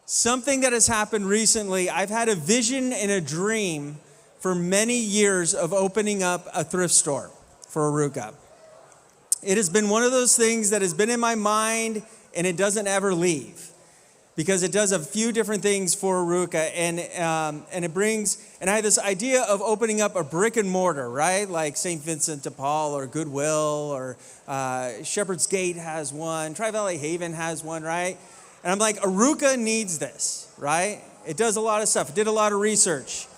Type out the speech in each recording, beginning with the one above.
Something that has happened recently, I've had a vision and a dream for many years of opening up a thrift store for Arukah. It has been one of those things that has been in my mind and it doesn't ever leave because it does a few different things for Arukah and I had this idea of opening up a brick and mortar, right? Like St. Vincent de Paul or Goodwill or Shepherd's Gate has one, Tri-Valley Haven has one, right? And I'm like, Arukah needs this, right? It does a lot of stuff. It did a lot of research.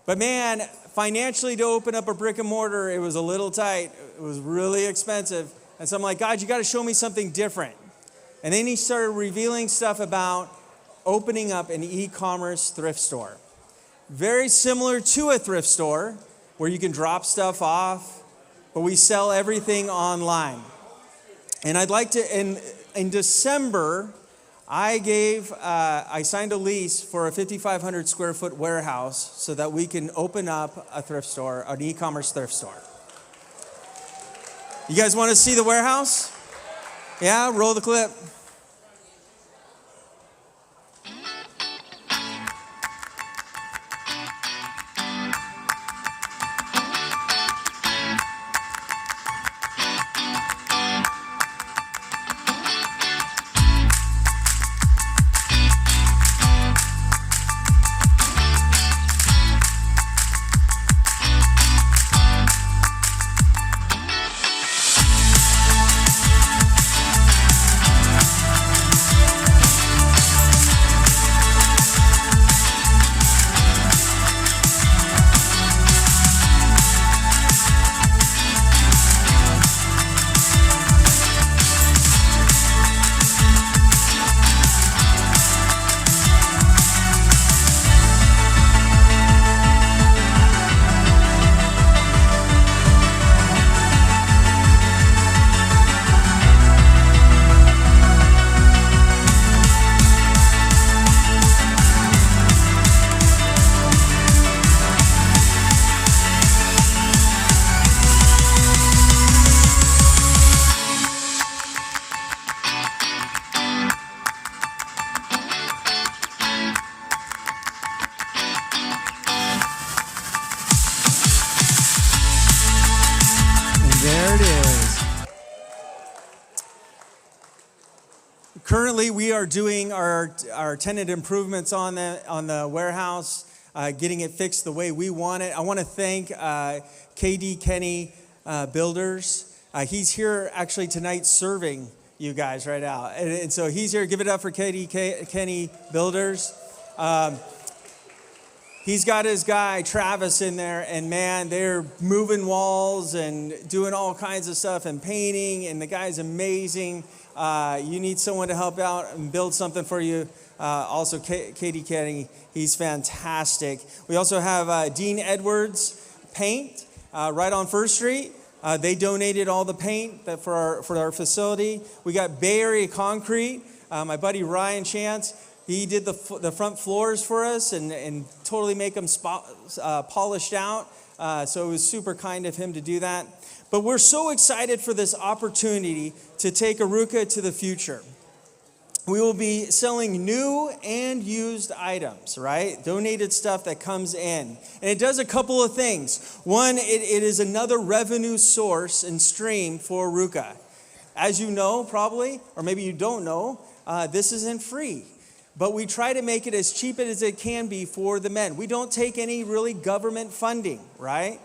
But man, financially to open up a brick and mortar, it was a little tight. It was really expensive. And so I'm like, God, you got to show me something different. And then he started revealing stuff about opening up an e-commerce thrift store. Very similar to a thrift store where you can drop stuff off, but we sell everything online. And I'd like to, in December, I signed a lease for a 5,500 square foot warehouse so that we can open up a thrift store, an e-commerce thrift store. You guys want to see the warehouse? Yeah, roll the clip. Currently, we are doing our tenant improvements on the warehouse, getting it fixed the way we want it. I want to thank KD Kenny Builders. He's here actually tonight serving you guys right now. And so he's here. Give it up for KD Kenny Builders. He's got his guy, Travis, in there, and man, they're moving walls and doing all kinds of stuff and painting, and the guy's amazing. You need someone to help out and build something for you. Also, Katie Kenny, he's fantastic. We also have Dean Edwards Paint right on First Street. They donated all the paint for our facility. We got Bay Area Concrete. My buddy Ryan Chance, he did the front floors for us and totally make them polished out. So it was super kind of him to do that. But we're so excited for this opportunity to take Arukah to the future. We will be selling new and used items, right? Donated stuff that comes in. And it does a couple of things. One, it is another revenue source and stream for Arukah. As you know, probably, or maybe you don't know, this isn't free. But we try to make it as cheap as it can be for the men. We don't take any really government funding, right?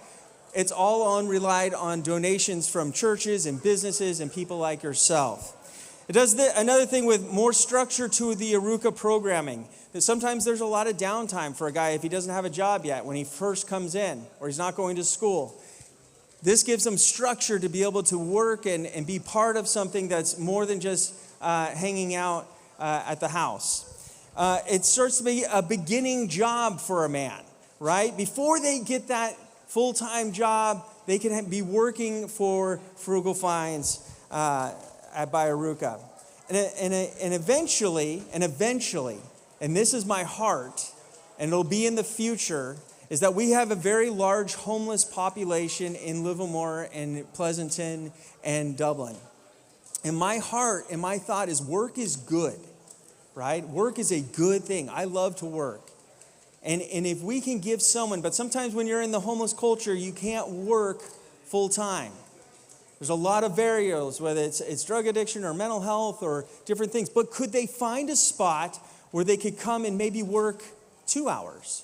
It's all relied on donations from churches and businesses and people like yourself. It does another thing with more structure to the Arukah programming. Sometimes there's a lot of downtime for a guy if he doesn't have a job yet when he first comes in or he's not going to school. This gives him structure to be able to work and be part of something that's more than just hanging out at the house. It starts to be a beginning job for a man, right? Before they get that full-time job, they can be working for Frugal Finds by Arukah. And eventually, and this is my heart, and it'll be in the future, is that we have a very large homeless population in Livermore and Pleasanton and Dublin. And my heart and my thought is work is good. right? Work is a good thing. I love to work. And if we can give someone, but sometimes when you're in the homeless culture, you can't work full time. There's a lot of variables, whether it's drug addiction or mental health or different things. But could they find a spot where they could come and maybe work 2 hours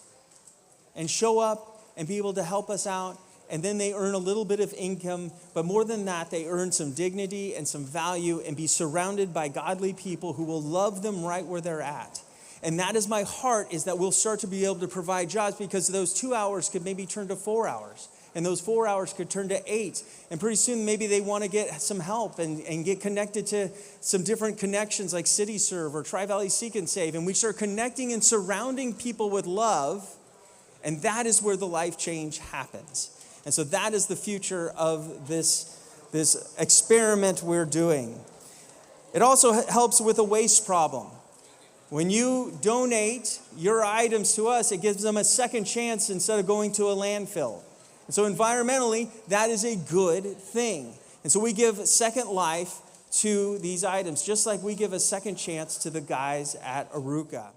and show up and be able to help us out? And then they earn a little bit of income. But more than that, they earn some dignity and some value and be surrounded by godly people who will love them right where they're at. And that is my heart, is that we'll start to be able to provide jobs, because those 2 hours could maybe turn to 4 hours. And those 4 hours could turn to 8. And pretty soon maybe they want to get some help and get connected to some different connections like City Serve or Tri-Valley Seek and Save. And we start connecting and surrounding people with love. And that is where the life change happens. And so that is the future of this experiment we're doing. It also helps with a waste problem. When you donate your items to us, it gives them a second chance instead of going to a landfill. And so environmentally, that is a good thing. And so we give second life to these items, just like we give a second chance to the guys at Arukah.